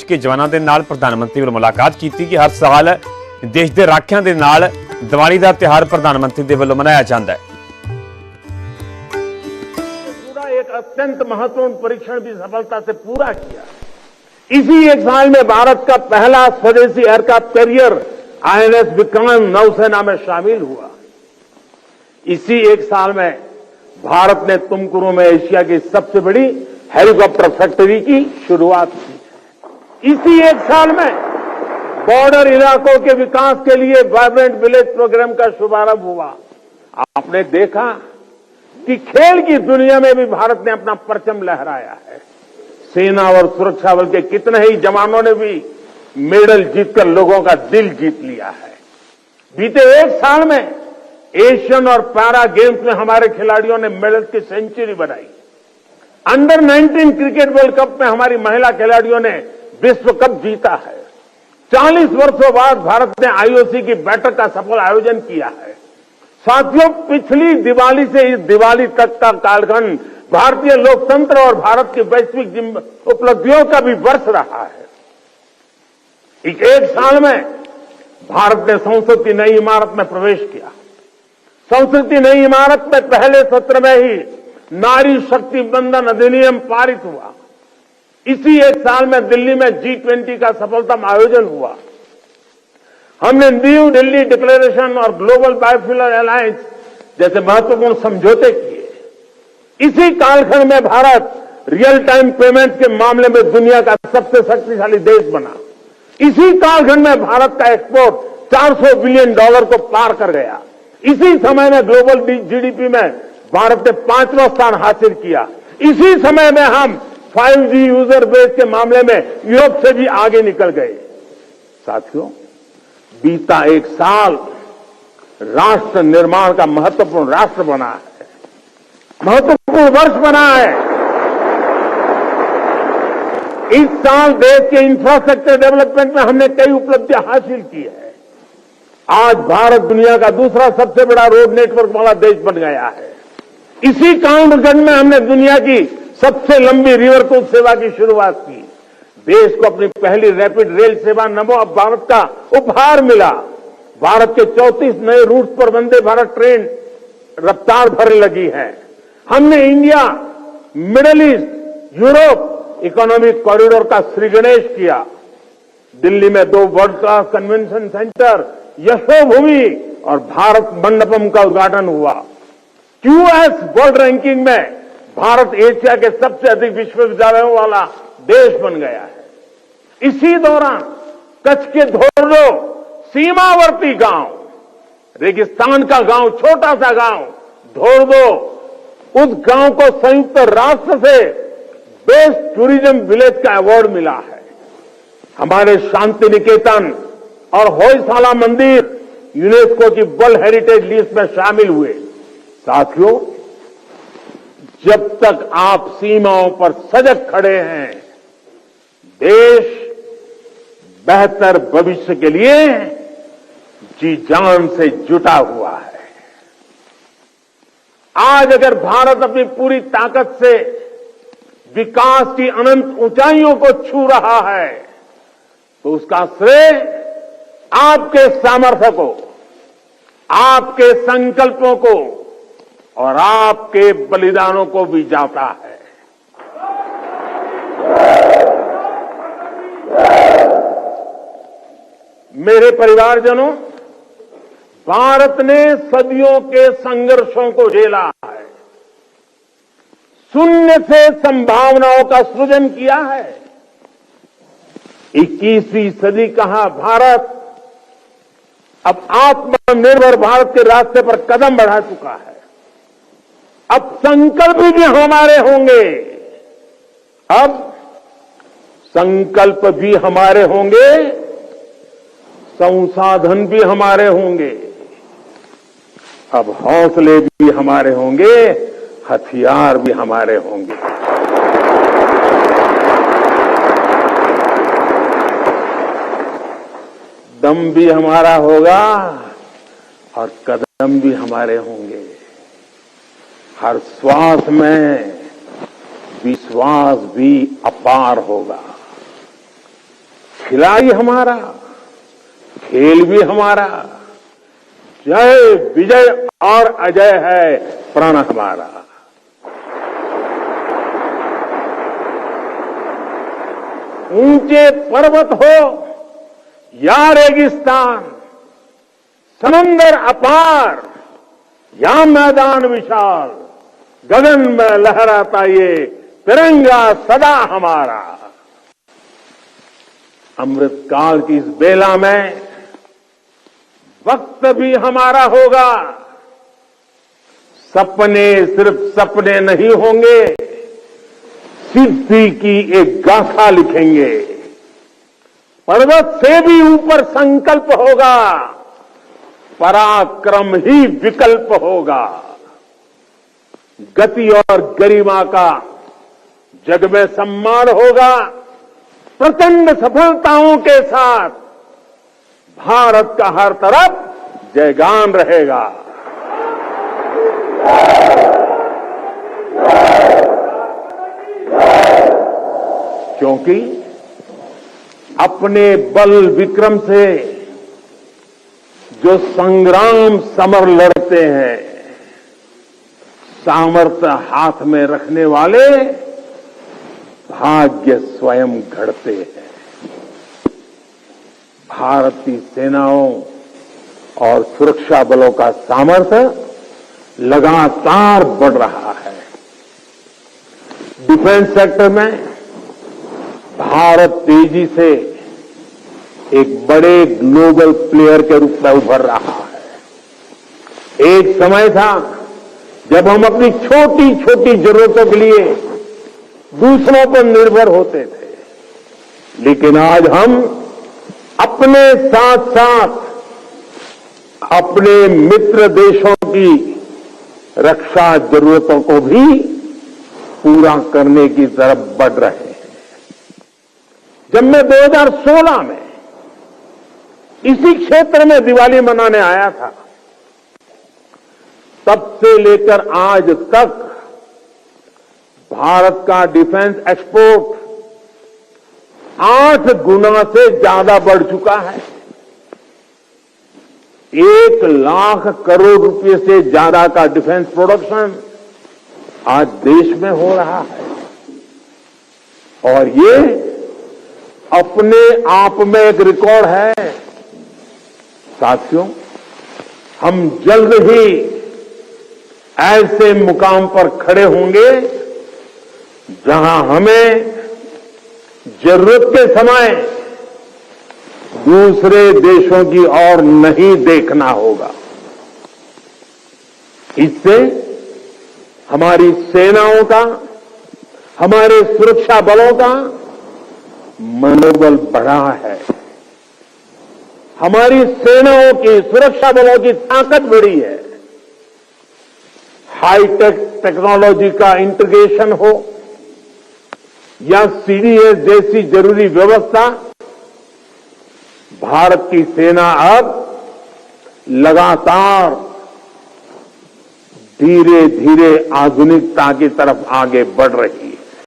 ਕੇ ਜਵਾਨਾਂ ਦੇ ਨਾਲ ਪ੍ਰਧਾਨ ਮੰਤਰੀ ਵੱਲੋਂ ਮੁਲਾਕਾਤ ਕੀਤੀ ਕਿ ਹਰ ਸਾਲ ਦੇਸ਼ ਦੇ ਰਾਖਿਆਂ ਦੇ ਨਾਲ ਦੀਵਾਲੀ ਦਾ ਤਿਉਹਾਰ ਪ੍ਰਧਾਨ ਮੰਤਰੀ ਦੇ ਵੱਲੋਂ ਮਨਾਇਆ ਜਾਂਦਾ ਹੈ। पूरा एक अत्यंत महत्वपूर्ण परीक्षण भी सफलता से पूरा किया। इसी एक साल में भारत का पहला स्वदेशी एयरक्राफ्ट कैरियर आईएनएस विक्रांत नौसेना में शामिल हुआ। इसी एक साल में भारत ने तुमकुरू में एशिया की सबसे बड़ी हेलीकॉप्टर फैक्ट्री की शुरुआत की। इसी एक साल में बॉर्डर इलाकों के विकास के लिए वाइब्रेंट विलेज प्रोग्राम का शुभारंभ हुआ। आपने देखा कि खेल की दुनिया में भी भारत ने अपना परचम लहराया है। सेना और सुरक्षा बल के कितने ही जवानों ने भी मेडल जीतकर लोगों का दिल जीत लिया है। बीते एक साल में एशियन और पैरा गेम्स में हमारे खिलाड़ियों ने मेडल की सेंचुरी बनाई। अंडर 19 क्रिकेट वर्ल्ड कप में हमारी महिला खिलाड़ियों ने विश्व कप जीता है। 40 वर्षों बाद भारत ने आईओसी की बैठक का सफल आयोजन किया है। साथियों, पिछली दिवाली से इस दिवाली तक का कालखंड भारतीय लोकतंत्र और भारत की वैश्विक उपलब्धियों का भी वर्ष रहा है। एक साल में भारत ने संसद की नई इमारत में प्रवेश किया। संसद की नई इमारत में पहले सत्र में ही नारी शक्ति बंधन अधिनियम पारित हुआ। इसी एक साल में दिल्ली में G20 का सफलतम आयोजन हुआ। हमने न्यू दिल्ली डिक्लेरेशन और ग्लोबल बायोफ्यूल अलायंस जैसे महत्वपूर्ण समझौते किए। इसी कालखंड में भारत रियल टाइम पेमेंट के मामले में दुनिया का सबसे शक्तिशाली देश बना। इसी कालखंड में भारत का एक्सपोर्ट $400 बिलियन को पार कर गया। इसी समय में ग्लोबल जीडीपी में भारत ने 5वां स्थान हासिल किया। इसी समय में हम 5G यूजर बेस के मामले में यूरोप से भी आगे निकल गए। साथियों, बीता एक साल राष्ट्र निर्माण का महत्वपूर्ण राष्ट्र बना है, महत्वपूर्ण वर्ष बना है। इस साल देश के इंफ्रास्ट्रक्चर डेवलपमेंट में हमने कई उपलब्धियां हासिल की है। आज भारत दुनिया का दूसरा सबसे बड़ा रोड नेटवर्क वाला देश बन गया है। इसी कालखंड में हमने दुनिया की सबसे लंबी रिवर क्रूज सेवा की शुरुआत की। देश को अपनी पहली रैपिड रेल सेवा नमो अब भारत का उपहार मिला। भारत के 34 नए रूट पर वंदे भारत ट्रेन रफ्तार भरने लगी है। हमने India, middle east, Europe economic corridor का श्रीगणेश किया। दिल्ली में 2 world class convention centre, Yashobhoomi और भारत मंडपम का उद्घाटन हुआ। QS वर्ल्ड रैंकिंग में भारत एशिया के सबसे अधिक विश्वविद्यालयों वाला देश बन गया है। इसी दौरान कच्छ के धोरडो सीमावर्ती गांव, रेगिस्तान का गांव, छोटा सा गांव धोरडो, उस गांव को संयुक्त राष्ट्र से बेस्ट टूरिज्म विलेज का अवार्ड मिला है। हमारे शांति निकेतन और होयसाला मंदिर यूनेस्को की वर्ल्ड हेरिटेज लिस्ट में शामिल हुए। साथियों, जब तक आप सीमाओं पर सजग खड़े हैं, देश बेहतर भविष्य के लिए जी जान से जुटा हुआ है। आज अगर भारत अपनी पूरी ताकत से विकास की अनंत ऊंचाइयों को छू रहा है, तो उसका श्रेय आपके सामर्थ्य को, आपके संकल्पों को और आपके बलिदानों को भी जाता है। मेरे परिवारजनों, भारत ने सदियों के संघर्षों को झेला है, शून्य से संभावनाओं का सृजन किया है। 21वीं सदी का भारत अब आत्मनिर्भर भारत के रास्ते पर कदम बढ़ा चुका है। अब संकल्प भी हमारे होंगे, अब संकल्प भी हमारे होंगे, संसाधन भी हमारे होंगे, अब हौसले भी हमारे होंगे, हथियार भी हमारे होंगे। दम भी हमारा होगा और कदम भी हमारे होंगे। हर श्वास में विश्वास भी अपार होगा। खिलाड़ी हमारा, खेल भी हमारा, जय विजय और अजय है प्रण हमारा। ऊंचे पर्वत हो या रेगिस्तान, समंदर अपार या मैदान विशाल, गगन में लहराता ये तिरंगा सदा हमारा। अमृतकाल की इस बेला में वक्त भी हमारा होगा। सपने सिर्फ सपने नहीं होंगे, सिद्धि की एक गाथा लिखेंगे। पर्वत से भी ऊपर संकल्प होगा, पराक्रम ही विकल्प होगा। गति और गरिमा का जग में सम्मान होगा। प्रचंड सफलताओं के साथ भारत का हर तरफ जयगान रहेगा। क्योंकि अपने बल विक्रम से जो संग्राम समर लड़ते हैं, सामर्थ्य हाथ में रखने वाले भाग्य स्वयं घड़ते हैं। भारत की सेनाओं और सुरक्षा बलों का सामर्थ्य लगातार बढ़ रहा है। डिफेंस सेक्टर में भारत तेजी से एक बड़े ग्लोबल प्लेयर के रूप में उभर रहा है। एक समय था जब हम अपनी छोटी छोटी जरूरतों के लिए दूसरों पर निर्भर होते थे, लेकिन आज हम अपने साथ साथ अपने मित्र देशों की रक्षा जरूरतों को भी पूरा करने की तरफ बढ़ रहे हैं। जब मैं 2016 में इसी क्षेत्र में दिवाली मनाने आया था, तब से लेकर आज तक भारत का डिफेंस एक्सपोर्ट 8 गुना से ज्यादा बढ़ चुका है। 1 लाख करोड़ रुपए से ज्यादा का डिफेंस प्रोडक्शन आज देश में हो रहा है। और ये अपने आप में एक रिकॉर्ड है। साथियों, हम जल्द ही ऐसे मुकाम पर खड़े होंगे जहां हमें जरूरत के समय दूसरे देशों की ओर नहीं देखना होगा। इससे हमारी सेनाओं का, हमारे सुरक्षा बलों का मनोबल बढ़ा है। हमारी सेनाओं की, सुरक्षा बलों की ताकत बढ़ी है। हाईटेक टेक्नोलॉजी का इंटीग्रेशन हो या सीडीएस जैसी जरूरी व्यवस्था, भारत की सेना अब लगातार धीरे धीरे आधुनिकता की तरफ आगे बढ़ रही है।